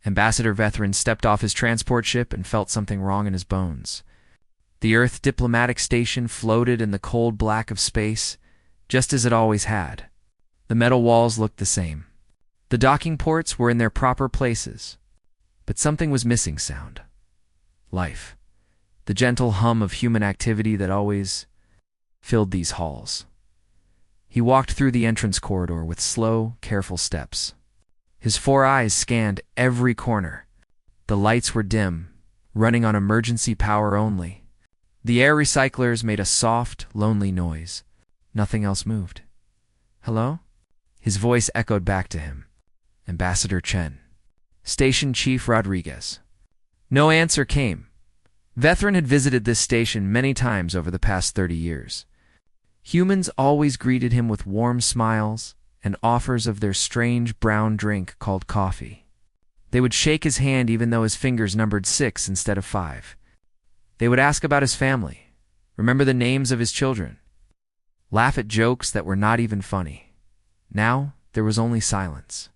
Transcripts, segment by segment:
Ambassador Veteran stepped off his transport ship and felt something wrong in his bones. The Earth diplomatic station floated in the cold black of space, just as it always had. The metal walls looked the same. The docking ports were in their proper places. But something was missing: sound. Life. The gentle hum of human activity that always filled these halls. He walked through the entrance corridor with slow, careful steps. His 4 eyes scanned every corner. The lights were dim, running on emergency power only. The air recyclers made a soft, lonely noise. Nothing else moved. "Hello?" His voice echoed back to him. "Ambassador Chen." "Station Chief Rodriguez." No answer came. Veteran had visited this station many times over the past 30 years. Humans always greeted him with warm smiles and offers of their strange brown drink called coffee. They would shake his hand even though his fingers numbered 6 instead of 5. They would ask about his family, remember the names of his children, laugh at jokes that were not even funny. Now there was only silence.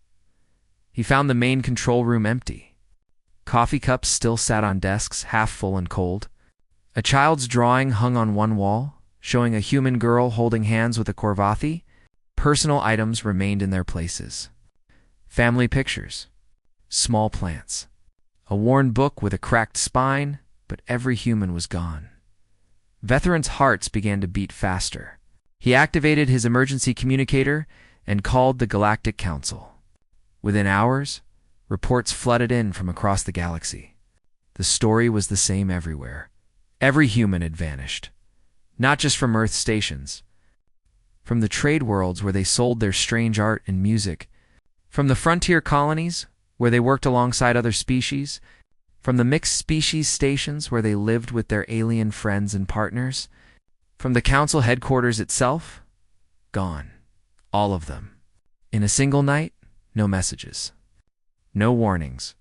He found the main control room empty. Coffee cups still sat on desks, half full and cold. A child's drawing hung on one wall, showing a human girl holding hands with a Korvathi. Personal items remained in their places. Family pictures. Small plants. A worn book with a cracked spine, but every human was gone. Veteran's hearts began to beat faster. He activated his emergency communicator and called the Galactic Council. Within hours, reports flooded in from across the galaxy. The story was the same everywhere. Every human had vanished. Not just from Earth stations. From the trade worlds where they sold their strange art and music. From the frontier colonies where they worked alongside other species. From the mixed species stations where they lived with their alien friends and partners. From the council headquarters itself. Gone. All of them. In a single night, no messages. No warnings.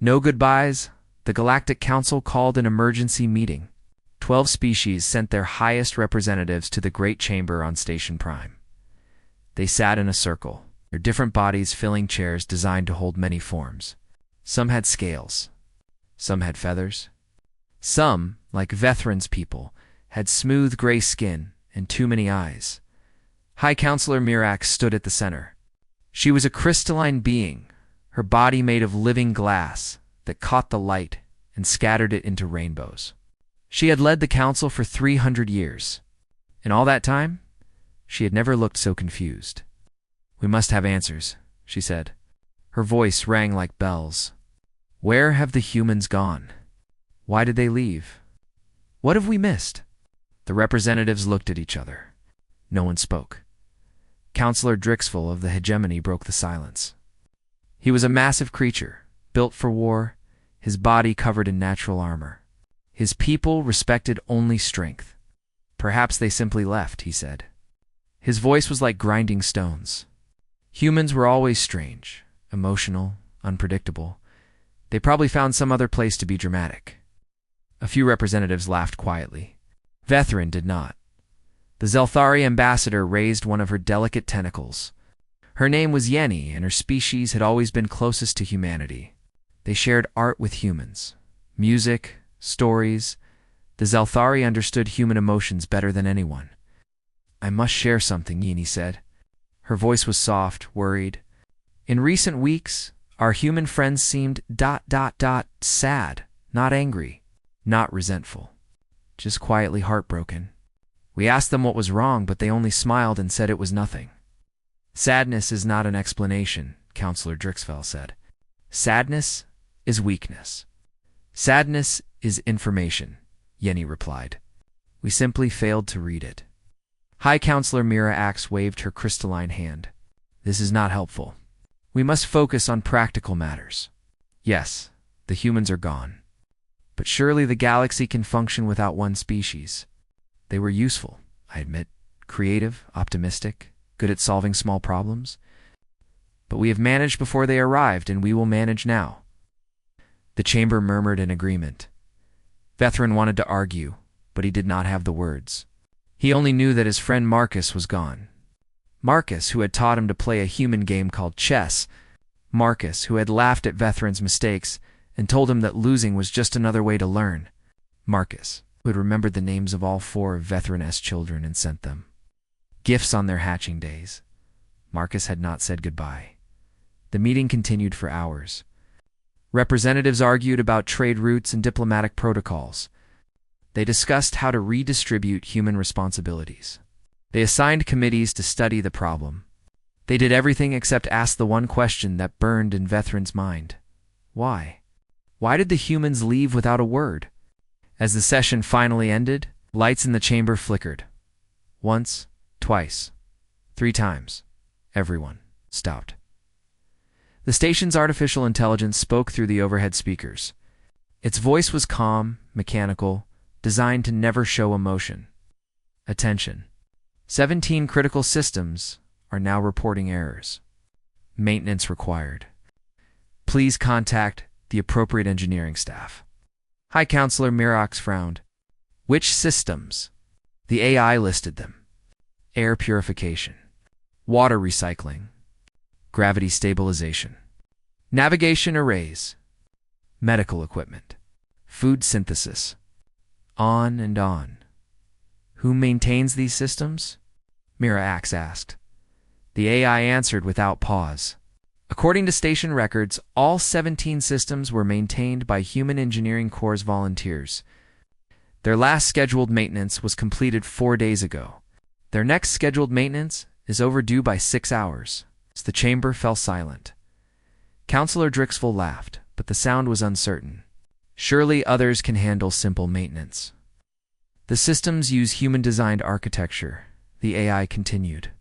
No goodbyes. The Galactic Council called an emergency meeting. 12 species sent their highest representatives to the Great Chamber on Station Prime. They sat in a circle, their different bodies filling chairs designed to hold many forms. Some had scales. Some had feathers. Some, like Veteran's people, had smooth gray skin and too many eyes. High Counselor Mirax stood at the center. She was a crystalline being, her body made of living glass that caught the light and scattered it into rainbows. She had led the council for 300 years. In all that time, she had never looked so confused. "We must have answers," she said. Her voice rang like bells. "Where have the humans gone? Why did they leave? What have we missed?" The representatives looked at each other. No one spoke. Counselor Drixful of the hegemony broke the silence. He was a massive creature, built for war, his body covered in natural armor. His people respected only strength. "Perhaps they simply left," he said. His voice was like grinding stones. Humans were always strange, emotional, unpredictable. They probably found some other place to be dramatic. A few representatives laughed quietly. Veteran did not. The Zelthari ambassador raised one of her delicate tentacles. Her name was Yenny, and her species had always been closest to humanity. They shared art with humans, music, stories. The Zelthari understood human emotions better than anyone. "I must share something," Yenny said. Her voice was soft, worried. "In recent weeks, our human friends seemed ... sad, not angry, not resentful, just quietly heartbroken. We asked them what was wrong, but they only smiled and said it was nothing." "Sadness is not an explanation," Counselor Drixfell said. "Sadness is weakness. Sadness is information," Yenny replied. "We simply failed to read it." High Counselor Mira Axe waved her crystalline hand. "This is not helpful. We must focus on practical matters. Yes, the humans are gone. But surely the galaxy can function without one species. They were useful, I admit, creative, optimistic, good at solving small problems. But we have managed before they arrived, and we will manage now." The chamber murmured in agreement. Veteran wanted to argue, but he did not have the words. He only knew that his friend Marcus was gone. Marcus, who had taught him to play a human game called chess. Marcus, who had laughed at Vethran's mistakes and told him that losing was just another way to learn. Marcus, who had remembered the names of all 4 of Vethran's children and sent them gifts on their hatching days. Marcus had not said goodbye. The meeting continued for hours. Representatives argued about trade routes and diplomatic protocols. They discussed how to redistribute human responsibilities. They assigned committees to study the problem. They did everything except ask the one question that burned in Vethran's mind. Why? Why did the humans leave without a word? As the session finally ended, lights in the chamber flickered. Once, twice, 3 times. Everyone stopped. The station's artificial intelligence spoke through the overhead speakers. Its voice was calm, mechanical, designed to never show emotion. Attention. 17 critical systems are now reporting errors. Maintenance required. Please contact the appropriate engineering staff. High Counselor Mirox frowned. Which systems? The AI listed them. Air purification, water recycling, gravity stabilization, navigation arrays, medical equipment, food synthesis, on and on. Who maintains these systems? Mirax asked. The AI answered without pause. According to station records, all 17 systems were maintained by Human Engineering Corps volunteers. Their last scheduled maintenance was completed 4 days ago. Their next scheduled maintenance is overdue by 6 hours. The chamber fell silent. Counselor Drixville laughed, but the sound was uncertain. Surely others can handle simple maintenance. The systems use human-designed architecture, the AI continued.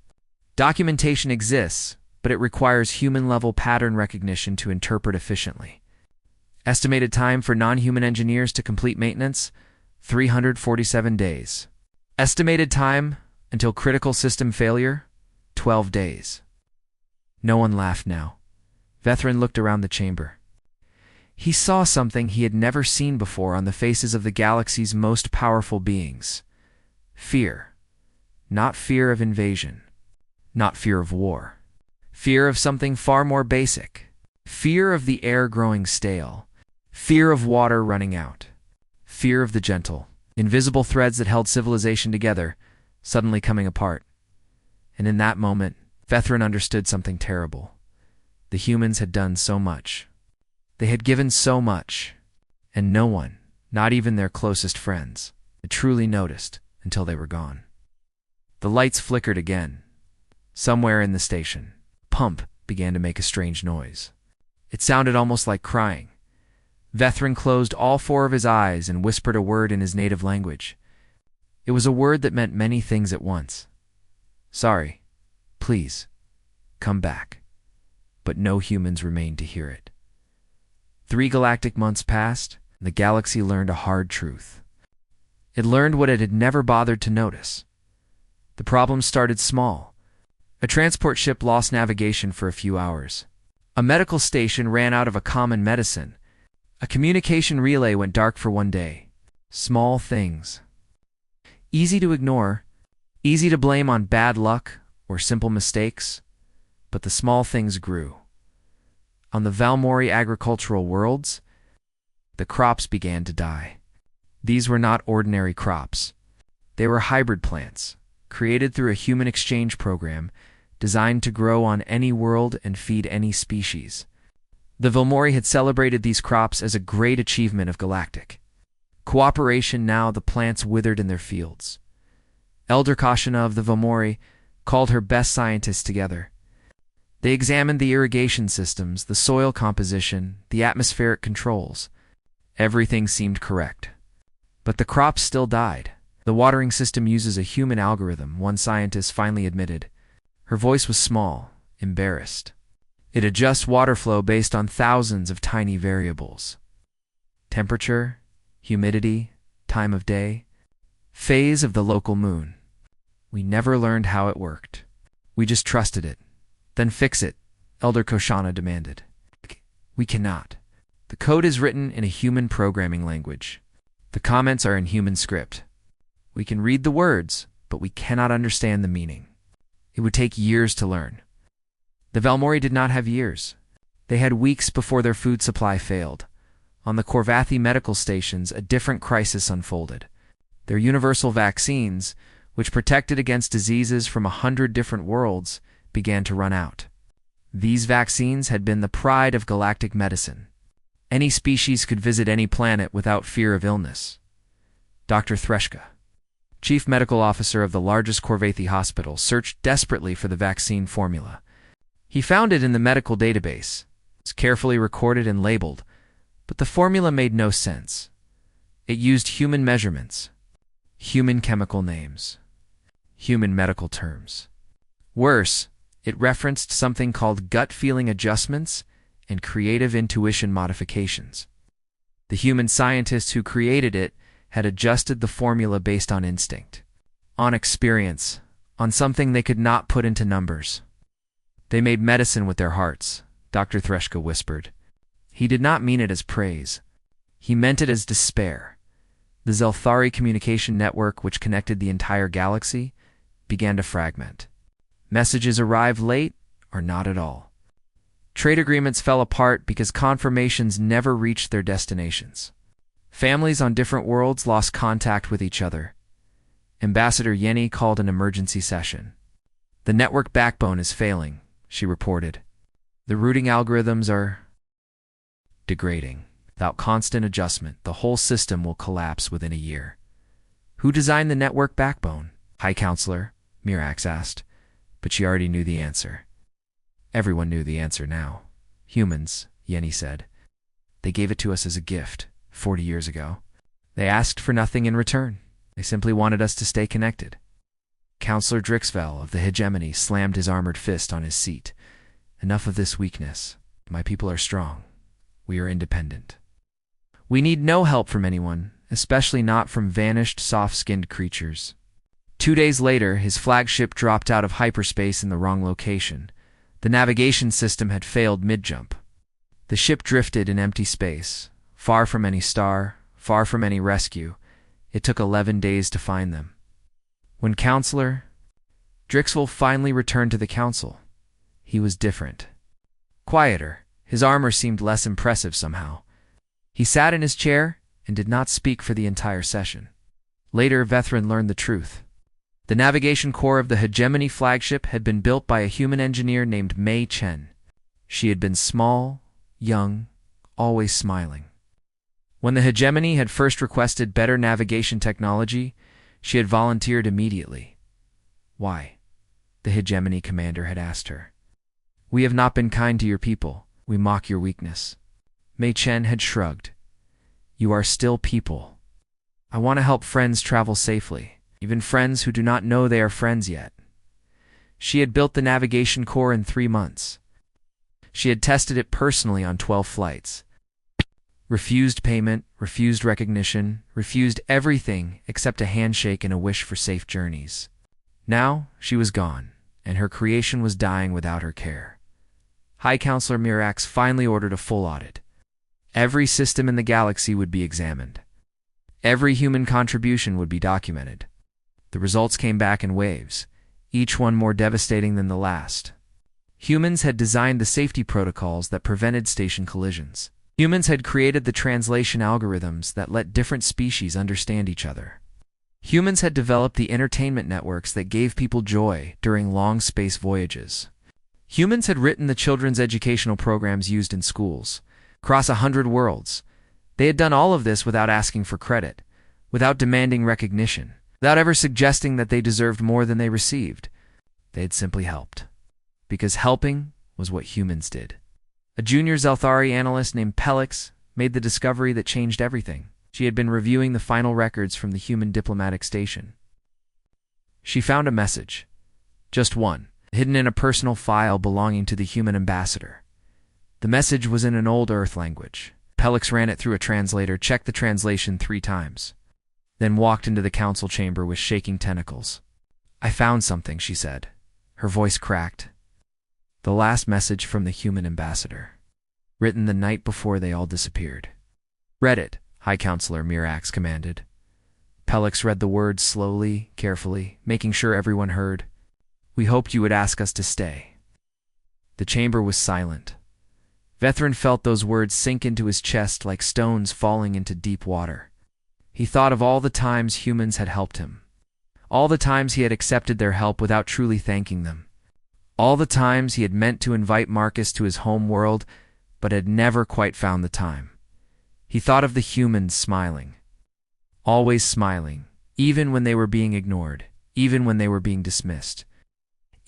Documentation exists, but it requires human-level pattern recognition to interpret efficiently. Estimated time for non-human engineers to complete maintenance, 347 days. Estimated time until critical system failure, 12 days. No one laughed now. Vethran looked around the chamber. He saw something he had never seen before on the faces of the galaxy's most powerful beings. Fear. Not fear of invasion. Not fear of war. Fear of something far more basic. Fear of the air growing stale. Fear of water running out. Fear of the gentle, invisible threads that held civilization together, suddenly coming apart. And in that moment, Vethran understood something terrible. The humans had done so much. They had given so much, and no one, not even their closest friends, had truly noticed until they were gone. The lights flickered again. Somewhere in the station, a pump began to make a strange noise. It sounded almost like crying. Vethran closed all 4 of his eyes and whispered a word in his native language. It was a word that meant many things at once. Sorry. Please. Come back. But no humans remained to hear it. 3 galactic months passed, and the galaxy learned a hard truth. It learned what it had never bothered to notice. The problem started small. A transport ship lost navigation for a few hours. A medical station ran out of a common medicine. A communication relay went dark for 1 day. Small things. Easy to ignore, easy to blame on bad luck or simple mistakes, but the small things grew. On the Valmori agricultural worlds, the crops began to die. These were not ordinary crops. They were hybrid plants, created through a human exchange program designed to grow on any world and feed any species. The Valmori had celebrated these crops as a great achievement of Galactic cooperation. Now the plants withered in their fields. Elder Kashana of the Valmori called her best scientists together. They examined the irrigation systems, the soil composition, the atmospheric controls. Everything seemed correct. But the crops still died. The watering system uses a human algorithm, one scientist finally admitted. Her voice was small, embarrassed. It adjusts water flow based on thousands of tiny variables. Temperature, humidity, time of day, phase of the local moon. We never learned how it worked. We just trusted it. Then fix it, Elder Koshana demanded. We cannot. The code is written in a human programming language. The comments are in human script. We can read the words, but we cannot understand the meaning. It would take years to learn. The Valmori did not have years. They had weeks before their food supply failed. On the Corvathi medical stations, a different crisis unfolded. Their universal vaccines, which protected against diseases from 100 different worlds, began to run out. These vaccines had been the pride of galactic medicine. Any species could visit any planet without fear of illness. Dr. Threshka, chief medical officer of the largest Corvathi hospital, searched desperately for the vaccine formula. He found it in the medical database. It was carefully recorded and labeled, but the formula made no sense. It used human measurements, human chemical names, human medical terms. Worse, it referenced something called gut feeling adjustments and creative intuition modifications. The human scientists who created it had adjusted the formula based on instinct, on experience, on something they could not put into numbers. They made medicine with their hearts, Dr. Threshka whispered. He did not mean it as praise. He meant it as despair. The Zelthari communication network, which connected the entire galaxy, began to fragment. Messages arrived late or not at all. Trade agreements fell apart because confirmations never reached their destinations. Families on different worlds lost contact with each other. Ambassador Yenny called an emergency session. The network backbone is failing, she reported. The routing algorithms are degrading. Without constant adjustment, the whole system will collapse within a year. Who designed the network backbone? High Counselor, Mirax asked, but she already knew the answer. Everyone knew the answer now. Humans, Yenny said. They gave it to us as a gift, 40 years ago. They asked for nothing in return. They simply wanted us to stay connected. Counselor Drixvel of the Hegemony slammed his armored fist on his seat. Enough of this weakness. My people are strong. We are independent. We need no help from anyone, especially not from vanished, soft-skinned creatures. 2 days later, his flagship dropped out of hyperspace in the wrong location. The navigation system had failed mid-jump. The ship drifted in empty space, far from any star, far from any rescue. It took 11 days to find them. When Counselor Drixvel finally returned to the council, he was different. Quieter. His armor seemed less impressive somehow. He sat in his chair and did not speak for the entire session. Later, Vethrin learned the truth. The navigation core of the Hegemony flagship had been built by a human engineer named Mei Chen. She had been small, young, always smiling. When the Hegemony had first requested better navigation technology, she had volunteered immediately. Why? The Hegemony commander had asked her. We have not been kind to your people. We mock your weakness. Mei Chen had shrugged. You are still people. I want to help friends travel safely, even friends who do not know they are friends yet. She had built the navigation core in 3 months. She had tested it personally on 12 flights. Refused payment, refused recognition, refused everything except a handshake and a wish for safe journeys. Now she was gone, and her creation was dying without her care. High Counselor Mirax finally ordered a full audit. Every system in the galaxy would be examined. Every human contribution would be documented. The results came back in waves, each one more devastating than the last. Humans had designed the safety protocols that prevented station collisions. Humans had created the translation algorithms that let different species understand each other. Humans had developed the entertainment networks that gave people joy during long space voyages. Humans had written the children's educational programs used in schools, across 100 worlds. They had done all of this without asking for credit, without demanding recognition, without ever suggesting that they deserved more than they received. They had simply helped, because helping was what humans did. A junior Zelthari analyst named Pelix made the discovery that changed everything. She had been reviewing the final records from the human diplomatic station. She found a message, just one, hidden in a personal file belonging to the human ambassador. The message was in an old Earth language. Pelix ran it through a translator, checked the translation 3 times, then walked into the council chamber with shaking tentacles. I found something, she said. Her voice cracked. The last message from the human ambassador, written the night before they all disappeared. Read it, High Counselor Mirax commanded. Pelix read the words slowly, carefully, making sure everyone heard. We hoped you would ask us to stay. The chamber was silent. Vethrin felt those words sink into his chest like stones falling into deep water. He thought of all the times humans had helped him. All the times he had accepted their help without truly thanking them. All the times he had meant to invite Marcus to his home world, but had never quite found the time. He thought of the humans smiling. Always smiling, even when they were being ignored, even when they were being dismissed,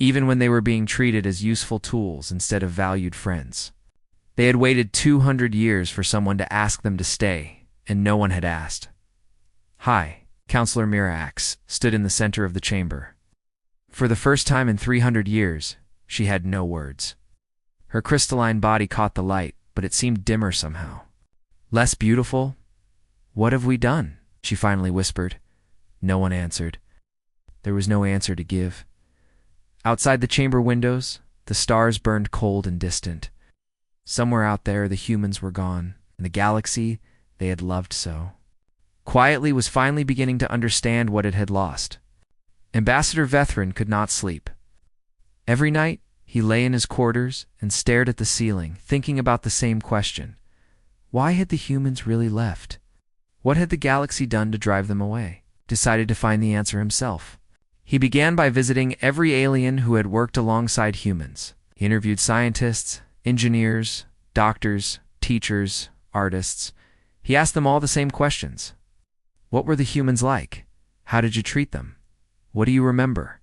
even when they were being treated as useful tools instead of valued friends. They had waited 200 years for someone to ask them to stay, and no one had asked. Hi, Counselor Mirax stood in the center of the chamber. For the first time in 300 years, she had no words. Her crystalline body caught the light, but it seemed dimmer somehow. Less beautiful? What have we done? She finally whispered. No one answered. There was no answer to give. Outside the chamber windows, the stars burned cold and distant. Somewhere out there, the humans were gone, and the galaxy they had loved so. Quietly was finally beginning to understand what it had lost. Ambassador Vethrin could not sleep. Every night, he lay in his quarters and stared at the ceiling, thinking about the same question. Why had the humans really left? What had the galaxy done to drive them away? Decided to find the answer himself. He began by visiting every alien who had worked alongside humans. He interviewed scientists, engineers, doctors, teachers, artists. He asked them all the same questions. What were the humans like? How did you treat them? What do you remember?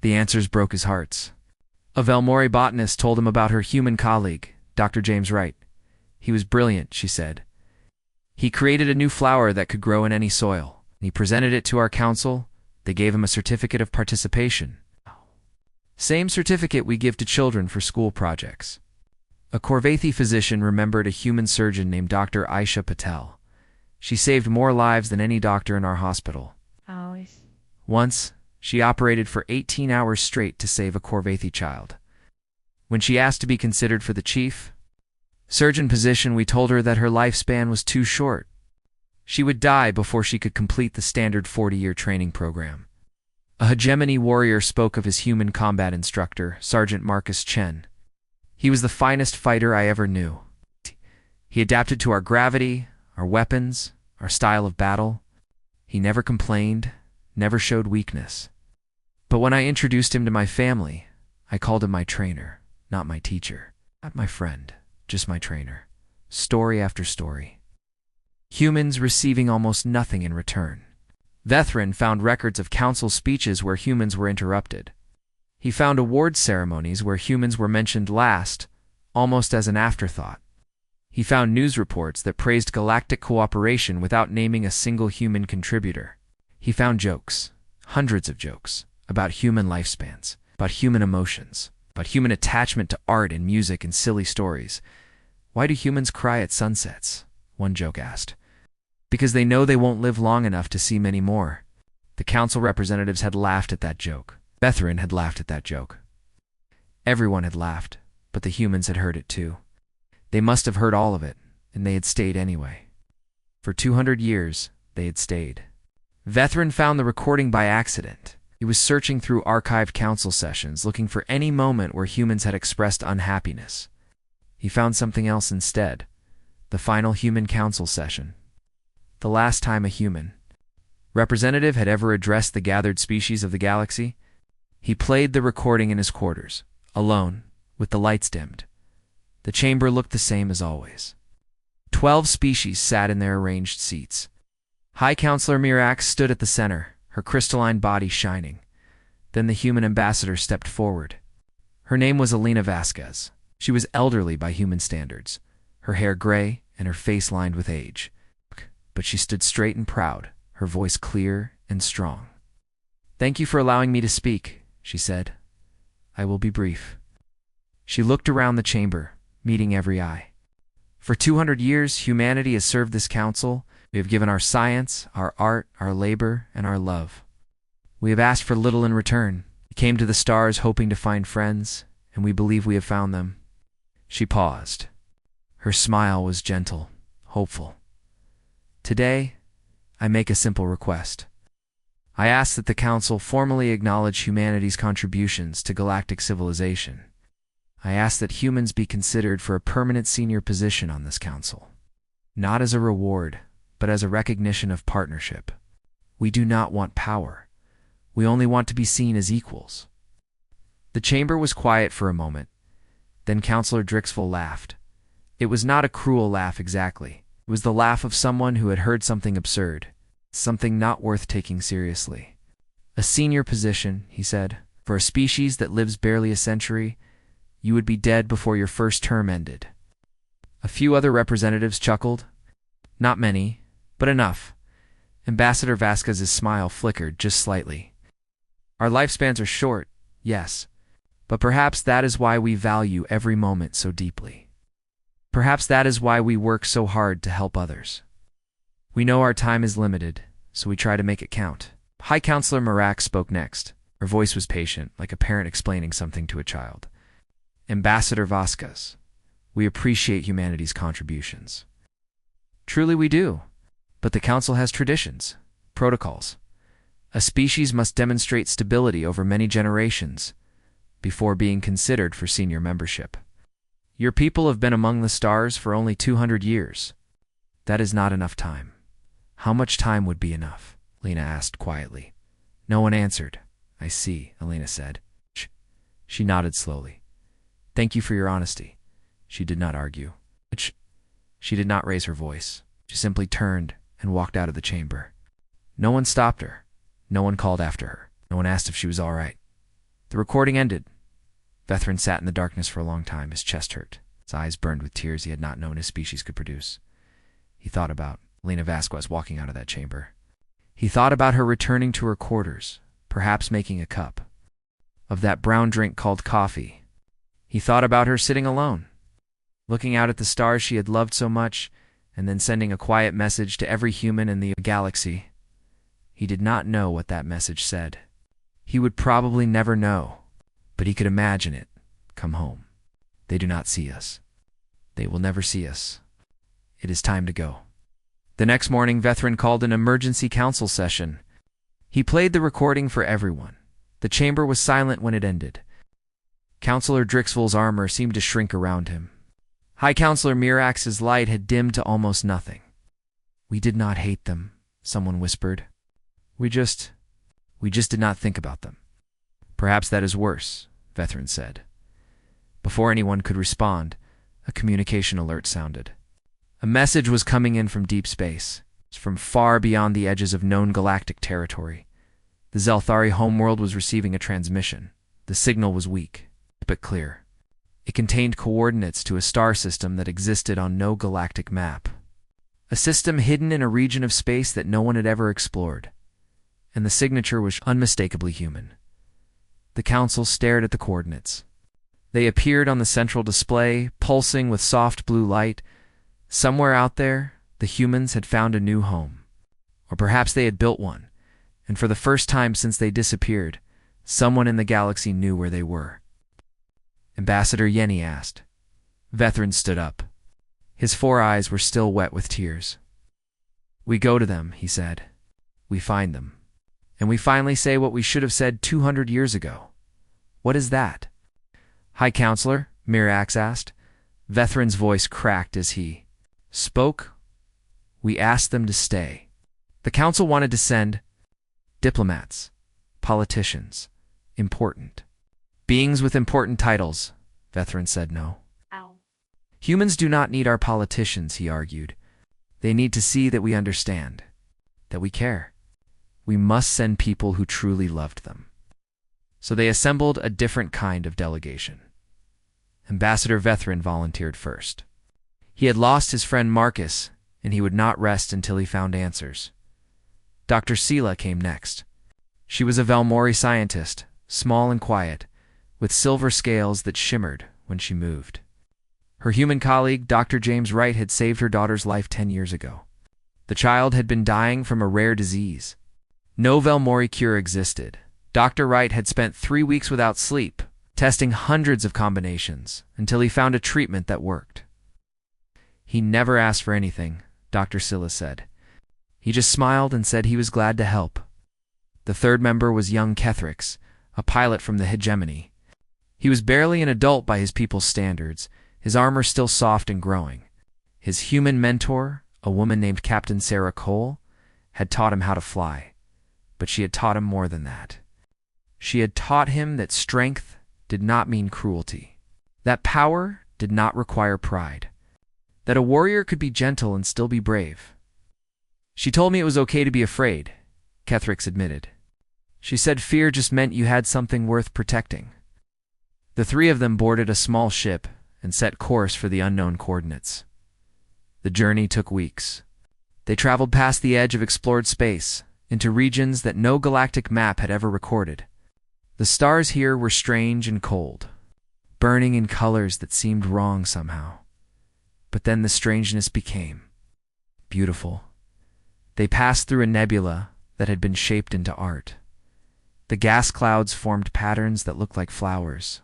The answers broke his heart. A Velmori botanist told him about her human colleague, Dr. James Wright. He was brilliant, she said. He created a new flower that could grow in any soil. He presented it to our council. They gave him a certificate of participation. Same certificate we give to children for school projects. A Corvathi physician remembered a human surgeon named Dr. Aisha Patel. She saved more lives than any doctor in our hospital. Once, she operated for 18 hours straight to save a Corvathi child. When she asked to be considered for the chief surgeon position, we told her that her lifespan was too short. She would die before she could complete the standard 40-year training program. A hegemony warrior spoke of his human combat instructor, Sergeant Marcus Chen. He was the finest fighter I ever knew. He adapted to our gravity, our weapons, our style of battle. He never complained, never showed weakness. But when I introduced him to my family, I called him my trainer, not my teacher, not my friend, just my trainer. Story after story. Humans receiving almost nothing in return. Vethrin found records of council speeches where humans were interrupted. He found award ceremonies where humans were mentioned last, almost as an afterthought. He found news reports that praised galactic cooperation without naming a single human contributor. He found jokes, hundreds of jokes, about human lifespans, about human emotions, about human attachment to art and music and silly stories. Why do humans cry at sunsets? One joke asked. Because they know they won't live long enough to see many more. The council representatives had laughed at that joke. Vethrin had laughed at that joke. Everyone had laughed, but the humans had heard it too. They must have heard all of it, and they had stayed anyway. For 200 years, they had stayed. Vethrin found the recording by accident. He was searching through archived council sessions, looking for any moment where humans had expressed unhappiness. He found something else instead. The final human council session. The last time a human representative had ever addressed the gathered species of the galaxy. He played the recording in his quarters, alone, with the lights dimmed. The chamber looked the same as always. 12 species sat in their arranged seats. High Counselor Mirax stood at the center, her crystalline body shining. Then the human ambassador stepped forward. Her name was Elena Vasquez. She was elderly by human standards, her hair gray and her face lined with age. But she stood straight and proud, her voice clear and strong. "Thank you for allowing me to speak," she said. "I will be brief." She looked around the chamber, meeting every eye. For 200 years, humanity has served this council. We have given our science, our art, our labor, and our love. We have asked for little in return. We came to the stars hoping to find friends, and we believe we have found them. She paused. Her smile was gentle, hopeful. Today, I make a simple request. I ask that the Council formally acknowledge humanity's contributions to galactic civilization. I ask that humans be considered for a permanent senior position on this council. Not as a reward, but as a recognition of partnership. We do not want power. We only want to be seen as equals." The chamber was quiet for a moment. Then Counselor Drixville laughed. It was not a cruel laugh exactly. It was the laugh of someone who had heard something absurd, something not worth taking seriously. "A senior position," he said, "for a species that lives barely a century, you would be dead before your first term ended." A few other representatives chuckled. Not many, but enough. Ambassador Vasquez's smile flickered just slightly. "Our lifespans are short, yes, but perhaps that is why we value every moment so deeply. Perhaps that is why we work so hard to help others. We know our time is limited, so we try to make it count." High Counselor Mirac spoke next. Her voice was patient, like a parent explaining something to a child. "Ambassador Vasquez, we appreciate humanity's contributions." "Truly we do. But the Council has traditions, protocols. A species must demonstrate stability over many generations before being considered for senior membership. Your people have been among the stars for only 200 years. That is not enough time." "How much time would be enough?" Lena asked quietly. No one answered. "I see," Elena said. She nodded slowly. "Thank you for your honesty." She did not argue. She did not raise her voice. She simply turned and walked out of the chamber. No one stopped her. No one called after her. No one asked if she was all right. The recording ended. Vethrin sat in the darkness for a long time. His chest hurt. His eyes burned with tears he had not known his species could produce. He thought about Lena Vasquez walking out of that chamber. He thought about her returning to her quarters, perhaps making a cup of that brown drink called coffee. He thought about her sitting alone, looking out at the stars she had loved so much, and then sending a quiet message to every human in the galaxy. He did not know what that message said. He would probably never know, but he could imagine it. Come home. They do not see us. They will never see us. It is time to go. The next morning, Vethrin called an emergency council session. He played the recording for everyone. The chamber was silent when it ended. Counselor Drixville's armor seemed to shrink around him. High Counselor Mirax's light had dimmed to almost nothing. "We did not hate them," someone whispered. We just did not think about them." "Perhaps that is worse," Vethrin said. Before anyone could respond, a communication alert sounded. A message was coming in from deep space, from far beyond the edges of known galactic territory. The Zelthari homeworld was receiving a transmission. The signal was weak, but clear. It contained coordinates to a star system that existed on no galactic map. A system hidden in a region of space that no one had ever explored. And the signature was unmistakably human. The council stared at the coordinates. They appeared on the central display, pulsing with soft blue light. Somewhere out there, the humans had found a new home. Or perhaps they had built one, and for the first time since they disappeared, someone in the galaxy knew where they were. Ambassador Yenny asked. Vethrin stood up. His 4 eyes were still wet with tears. "We go to them," he said. "We find them. And we finally say what we should have said 200 years ago. What is that?" "High Counselor?" Mirax asked. Vethrin's voice cracked as he spoke. "We asked them to stay. The council wanted to send diplomats, politicians, important beings with important titles." Vethrin said no. Ow. "Humans do not need our politicians," he argued. "They need to see that we understand, that we care. We must send people who truly loved them." So they assembled a different kind of delegation. Ambassador Vethrin volunteered first. He had lost his friend Marcus, and he would not rest until he found answers. Dr. Sela came next. She was a Valmori scientist, small and quiet, with silver scales that shimmered when she moved. Her human colleague, Dr. James Wright, had saved her daughter's life 10 years ago. The child had been dying from a rare disease. No Valmori cure existed. Dr. Wright had spent 3 weeks without sleep, testing hundreds of combinations, until he found a treatment that worked. "He never asked for anything," Dr. Silla said. "He just smiled and said he was glad to help." The third member was young Kethrix, a pilot from the Hegemony. He was barely an adult by his people's standards, his armor still soft and growing. His human mentor, a woman named Captain Sarah Cole, had taught him how to fly, but she had taught him more than that. She had taught him that strength did not mean cruelty, that power did not require pride, that a warrior could be gentle and still be brave. She told me it was okay to be afraid, Kethrix admitted. She said fear just meant you had something worth protecting. The three of them boarded a small ship and set course for the unknown coordinates. The journey took weeks. They traveled past the edge of explored space, into regions that no galactic map had ever recorded. The stars here were strange and cold, burning in colors that seemed wrong somehow. But then the strangeness became beautiful. They passed through a nebula that had been shaped into art. The gas clouds formed patterns that looked like flowers,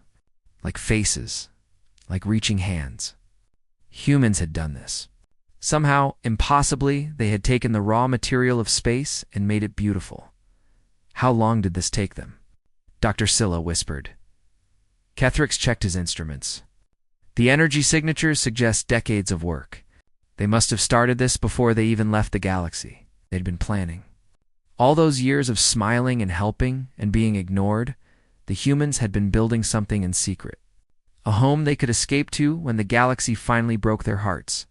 like faces, like reaching hands. Humans had done this. Somehow, impossibly, they had taken the raw material of space and made it beautiful. How long did this take them? Dr. Scylla whispered. Kethrix checked his instruments. The energy signatures suggest decades of work. They must have started this before they even left the galaxy. They'd been planning. All those years of smiling and helping and being ignored, the humans had been building something in secret. A home they could escape to when the galaxy finally broke their hearts.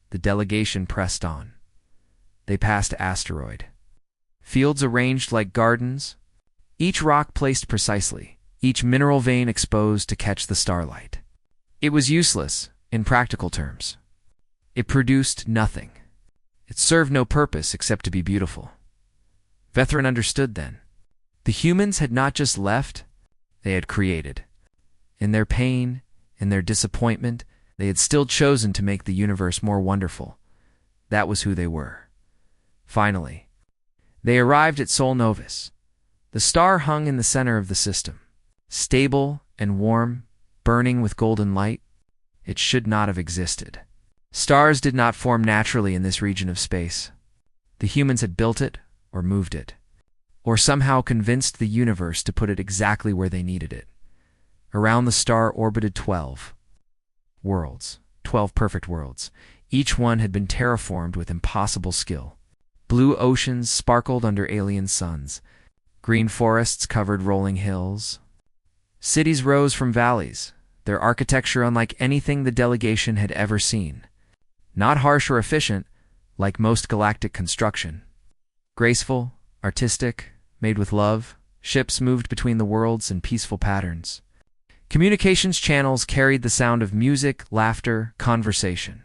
The delegation pressed on. They passed asteroid. Fields arranged like gardens, each rock placed precisely, each mineral vein exposed to catch the starlight. It was useless, in practical terms. It produced nothing. It served no purpose except to be beautiful. Vethrin understood then. The humans had not just left, they had created. In their pain, in their disappointment, they had still chosen to make the universe more wonderful. That was who they were. Finally, they arrived at Sol Novus. The star hung in the center of the system. Stable and warm, burning with golden light, it should not have existed. Stars did not form naturally in this region of space. The humans had built it, or moved it, or somehow convinced the universe to put it exactly where they needed it. Around the star orbited 12 worlds, 12 perfect worlds. Each one had been terraformed with impossible skill. Blue oceans sparkled under alien suns. Green forests covered rolling hills. Cities rose from valleys, their architecture unlike anything the delegation had ever seen. Not harsh or efficient, like most galactic construction. Graceful, artistic, made with love, ships moved between the worlds in peaceful patterns. Communications channels carried the sound of music, laughter, conversation.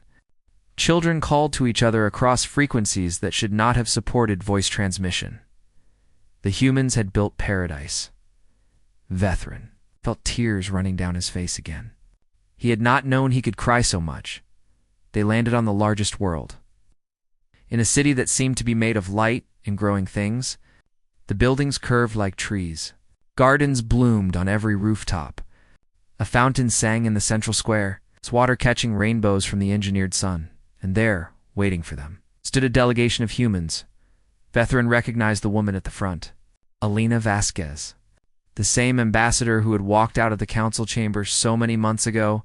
Children called to each other across frequencies that should not have supported voice transmission. The humans had built paradise. Vethrin felt tears running down his face again. He had not known he could cry so much. They landed on the largest world. In a city that seemed to be made of light and growing things, the buildings curved like trees. Gardens bloomed on every rooftop. A fountain sang in the central square, its water catching rainbows from the engineered sun. And there, waiting for them, stood a delegation of humans. Vethrin recognized the woman at the front, Alina Vasquez, the same ambassador who had walked out of the council chamber so many months ago.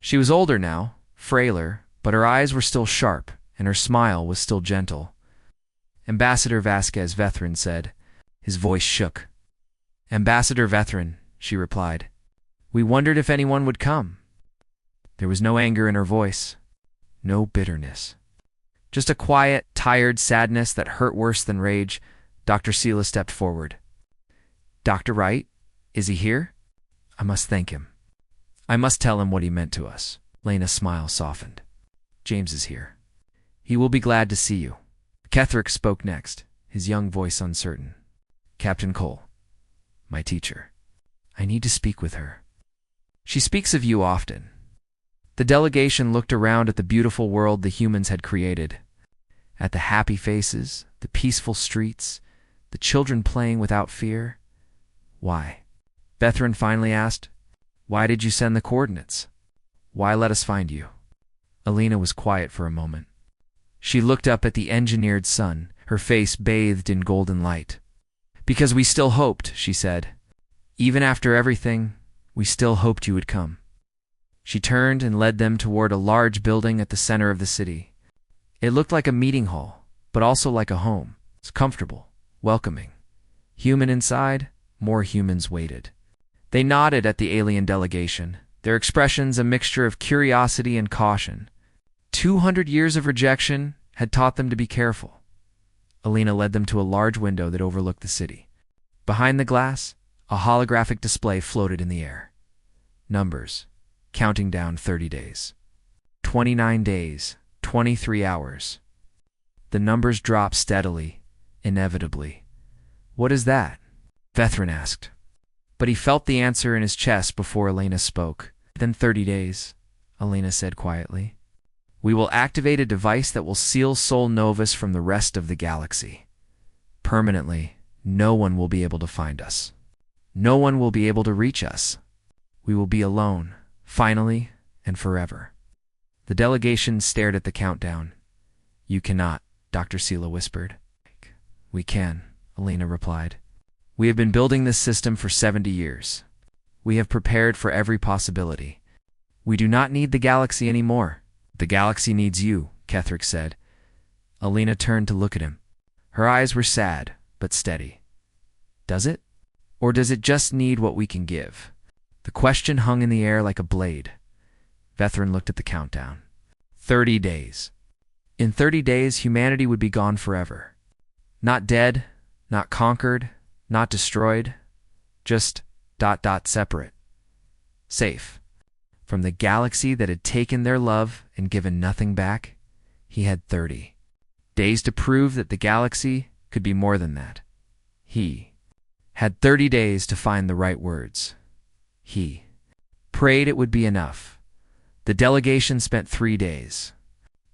She was older now, frailer, but her eyes were still sharp, and her smile was still gentle. Ambassador Vasquez, Vethrin said. His voice shook. Ambassador Vethrin, she replied. We wondered if anyone would come. There was no anger in her voice, no bitterness. Just a quiet, tired sadness that hurt worse than rage. Dr. Scylla stepped forward. Dr. Wright, is he here? I must thank him. I must tell him what he meant to us. Lena's smile softened. James is here. He will be glad to see you. Kethrix spoke next, his young voice uncertain. Captain Cole, my teacher. I need to speak with her. She speaks of you often. The delegation looked around at the beautiful world the humans had created, at the happy faces, the peaceful streets, the children playing without fear. Why? Vethrin finally asked. Why did you send the coordinates? Why let us find you? Alina was quiet for a moment. She looked up at the engineered sun, her face bathed in golden light. Because we still hoped, she said. Even after everything, We still hoped you would come. She turned and led them toward a large building at the center of the city. It looked like a meeting hall, but also like a home. It's comfortable, welcoming. Human inside, more humans waited. They nodded at the alien delegation, their expressions a mixture of curiosity and caution. 200 years of rejection had taught them to be careful. Alina led them to a large window that overlooked the city. Behind the glass, a holographic display floated in the air. Numbers, counting down 30 days. 29 days, 23 hours. The numbers dropped steadily, inevitably. "What is that?" Vethrin asked. But he felt the answer in his chest before Alina spoke. "Then 30 days," Alina said quietly. "We will activate a device that will seal Sol Novus from the rest of the galaxy. Permanently, no one will be able to find us. No one will be able to reach us. We will be alone, finally and forever." The delegation stared at the countdown. "You cannot," Dr. Sela whispered. "We can," Alina replied. "We have been building this system for 70 years. We have prepared for every possibility. We do not need the galaxy anymore." "The galaxy needs you," Ketherick said. Alina turned to look at him. Her eyes were sad, but steady. "Does it? Or does it just need what we can give?" The question hung in the air like a blade. Vethrin looked at the countdown. 30 days. In 30 days, humanity would be gone forever. Not dead, not conquered, not destroyed, just ... separate. Safe. From the galaxy that had taken their love and given nothing back, he had 30 days to prove that the galaxy could be more than that. He had 30 days to find the right words. He prayed it would be enough. The delegation spent 3 days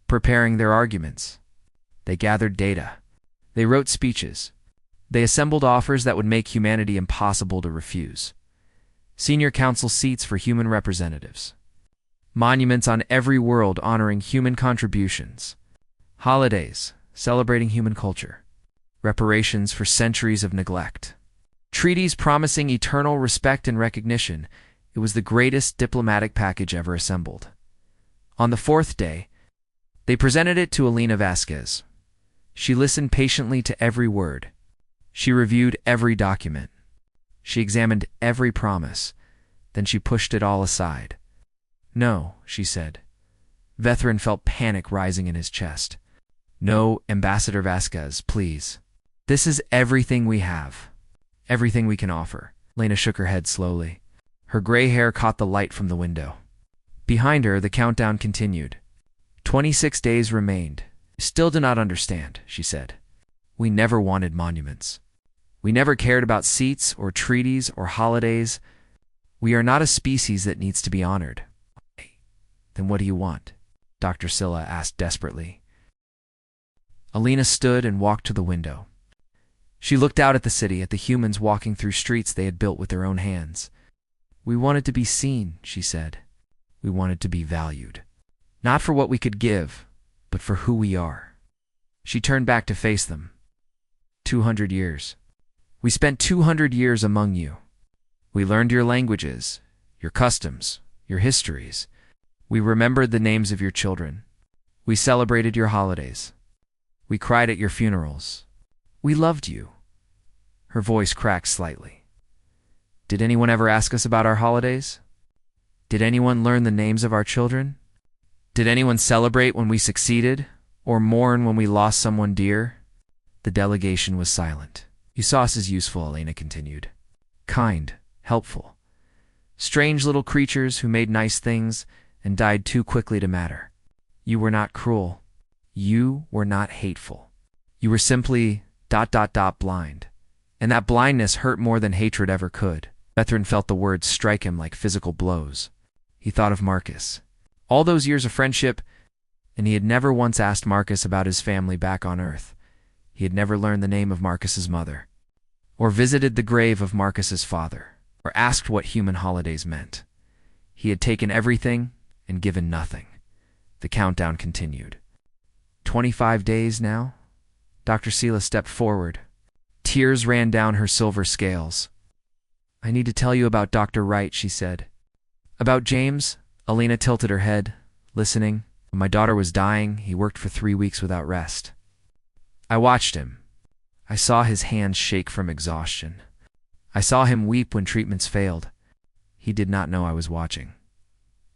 preparing their arguments. They gathered data. They wrote speeches. They assembled offers that would make humanity impossible to refuse. Senior council seats for human representatives. Monuments on every world honoring human contributions. Holidays celebrating human culture. Reparations for centuries of neglect. Treaties promising eternal respect and recognition. It was the greatest diplomatic package ever assembled. On the 4th day, they presented it to Alina Vasquez. She listened patiently to every word. She reviewed every document. She examined every promise. Then she pushed it all aside. "No," she said. Vethrin felt panic rising in his chest. "No, Ambassador Vasquez, please. This is everything we have. Everything we can offer." Lena shook her head slowly. Her gray hair caught the light from the window. Behind her, the countdown continued. 26 days remained. "Still do not understand," she said. "We never wanted monuments. We never cared about seats or treaties or holidays. We are not a species that needs to be honored." "Then what do you want?" Dr. Silla asked desperately. Alina stood and walked to the window. She looked out at the city, at the humans walking through streets they had built with their own hands. "We wanted to be seen," she said. "We wanted to be valued. Not for what we could give, but for who we are." She turned back to face them. 200 years. "We spent 200 years among you. We learned your languages, your customs, your histories. We remembered the names of your children. We celebrated your holidays. We cried at your funerals. We loved you." Her voice cracked slightly. "Did anyone ever ask us about our holidays? Did anyone learn the names of our children? Did anyone celebrate when we succeeded, or mourn when we lost someone dear?" The delegation was silent. "You saw us as useful," Elena continued. "Kind, helpful. Strange little creatures who made nice things and died too quickly to matter. You were not cruel. You were not hateful. You were simply ... blind. And that blindness hurt more than hatred ever could." Vethrin felt the words strike him like physical blows. He thought of Marcus. All those years of friendship, and he had never once asked Marcus about his family back on Earth. He had never learned the name of Marcus's mother, or visited the grave of Marcus's father, or asked what human holidays meant. He had taken everything and given nothing. The countdown continued. 25 days now? Dr. Sela stepped forward. Tears ran down her silver scales. I need to tell you about Dr. Wright, she said. About James? Alina tilted her head, listening. When my daughter was dying, he worked for 3 weeks without rest. I watched him. I saw his hands shake from exhaustion. I saw him weep when treatments failed. He did not know I was watching.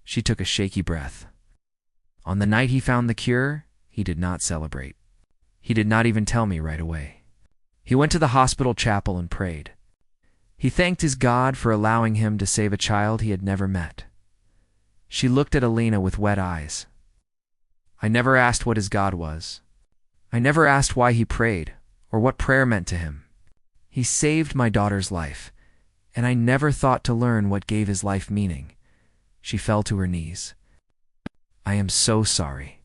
She took a shaky breath. On the night he found the cure, he did not celebrate. He did not even tell me right away. He went to the hospital chapel and prayed. He thanked his God for allowing him to save a child he had never met. She looked at Alina with wet eyes. I never asked what his God was. I never asked why he prayed or what prayer meant to him. He saved my daughter's life, and I never thought to learn what gave his life meaning. She fell to her knees. I am so sorry.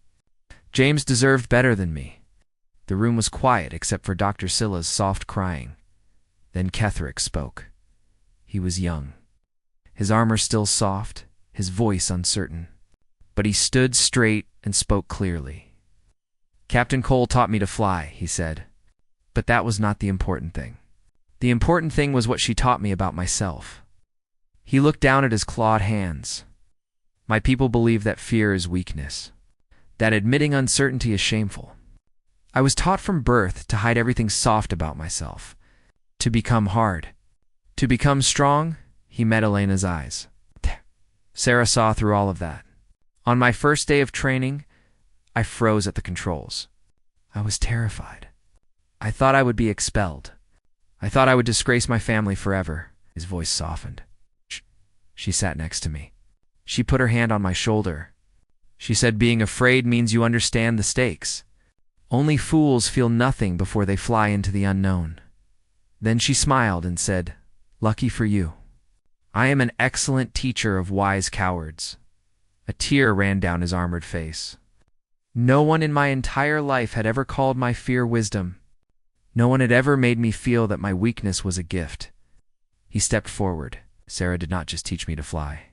James deserved better than me. The room was quiet except for Dr. Scylla's soft crying. Then Ketherick spoke. He was young. His armor still soft, his voice uncertain. But he stood straight and spoke clearly. Captain Cole taught me to fly, he said. But that was not the important thing. The important thing was what she taught me about myself. He looked down at his clawed hands. My people believe that fear is weakness, that admitting uncertainty is shameful. I was taught from birth to hide everything soft about myself, to become hard, to become strong. He met Elena's eyes. Sarah saw through all of that. On my first day of training, I froze at the controls. I was terrified. I thought I would be expelled. I thought I would disgrace my family forever. His voice softened. Shh. She sat next to me. She put her hand on my shoulder. She said, being afraid means you understand the stakes. Only fools feel nothing before they fly into the unknown. Then she smiled and said, lucky for you. I am an excellent teacher of wise cowards. A tear ran down his armored face. No one in my entire life had ever called my fear wisdom. No one had ever made me feel that my weakness was a gift. He stepped forward. Sarah did not just teach me to fly.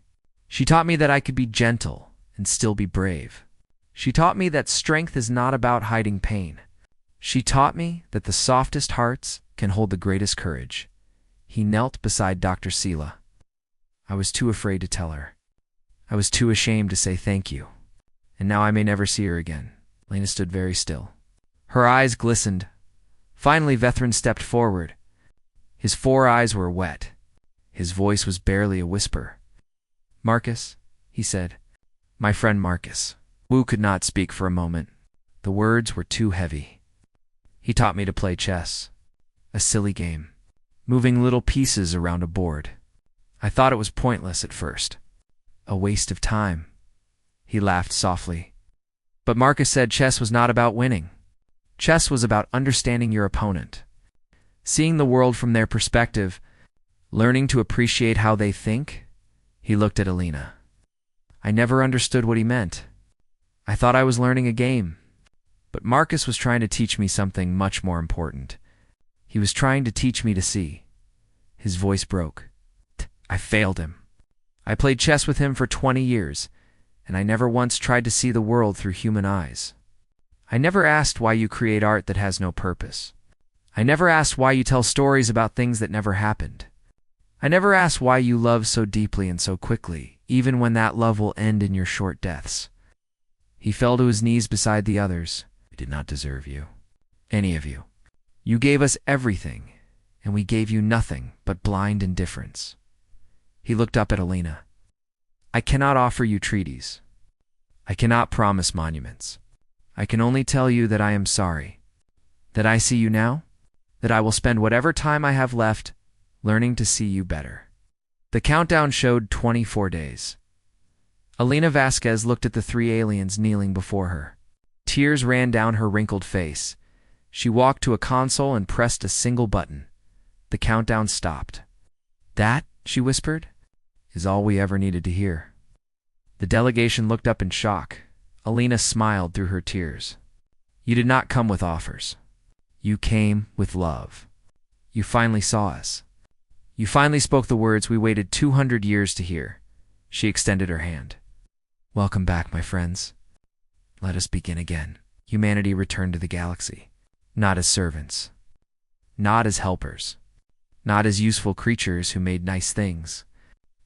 She taught me that I could be gentle and still be brave. She taught me that strength is not about hiding pain. She taught me that the softest hearts can hold the greatest courage. He knelt beside Dr. Scylla. I was too afraid to tell her. I was too ashamed to say thank you. And now I may never see her again. Lena stood very still. Her eyes glistened. Finally, Vethrin stepped forward. His 4 eyes were wet. His voice was barely a whisper. Marcus, he said. My friend Marcus. Wu could not speak for a moment. The words were too heavy. He taught me to play chess. A silly game. Moving little pieces around a board. I thought it was pointless at first. A waste of time. He laughed softly. But Marcus said chess was not about winning. Chess was about understanding your opponent, seeing the world from their perspective, learning to appreciate how they think. He looked at Alina. I never understood what he meant. I thought I was learning a game. But Marcus was trying to teach me something much more important. He was trying to teach me to see. His voice broke. I failed him. I played chess with him for 20 years, and I never once tried to see the world through human eyes. I never asked why you create art that has no purpose. I never asked why you tell stories about things that never happened. I never asked why you love so deeply and so quickly, even when that love will end in your short deaths. He fell to his knees beside the others. We did not deserve you. Any of you. You gave us everything, and we gave you nothing but blind indifference. He looked up at Alina. I cannot offer you treaties. I cannot promise monuments. I can only tell you that I am sorry. That I see you now. That I will spend whatever time I have left learning to see you better. The countdown showed 24 days. Alina Vasquez looked at the 3 aliens kneeling before her. Tears ran down her wrinkled face. She walked to a console and pressed a single button. The countdown stopped. That, she whispered, is all we ever needed to hear. The delegation looked up in shock. Alina smiled through her tears. You did not come with offers. You came with love. You finally saw us. You finally spoke the words we waited 200 years to hear. She extended her hand. Welcome back, my friends. Let us begin again. Humanity returned to the galaxy. Not as servants. Not as helpers. not as useful creatures who made nice things.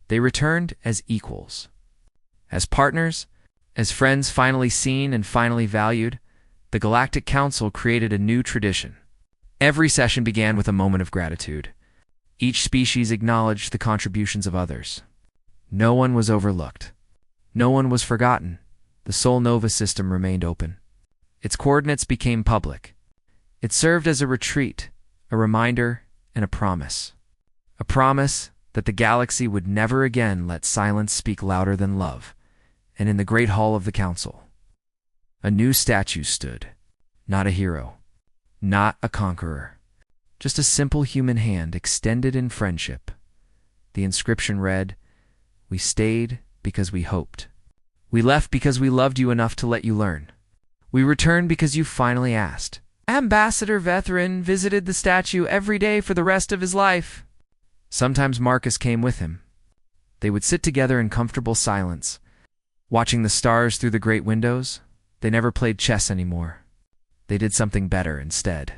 They returned as equals, as partners, as friends finally seen and finally valued. The Galactic Council created a new tradition. Every session began with a moment of gratitude. Each species acknowledged the contributions of others. No one was overlooked. No one was forgotten. The Sol Nova system remained open. Its coordinates became public. It served as a retreat, a reminder, and a promise. A promise that the galaxy would never again let silence speak louder than love. And in the great hall of the council, a new statue stood. Not a hero, not a conqueror, just a simple human hand extended in friendship. The inscription read, "We stayed because we hoped. We left because we loved you enough to let you learn. We returned because you finally asked." Ambassador Veteran visited the statue every day for the rest of his life. Sometimes Marcus came with him. They would sit together in comfortable silence, watching the stars through the great windows. They never played chess anymore. They did something better instead.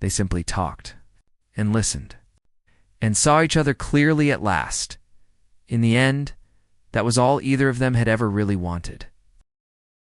They simply talked and listened and saw each other clearly at last. In the end, that was all either of them had ever really wanted.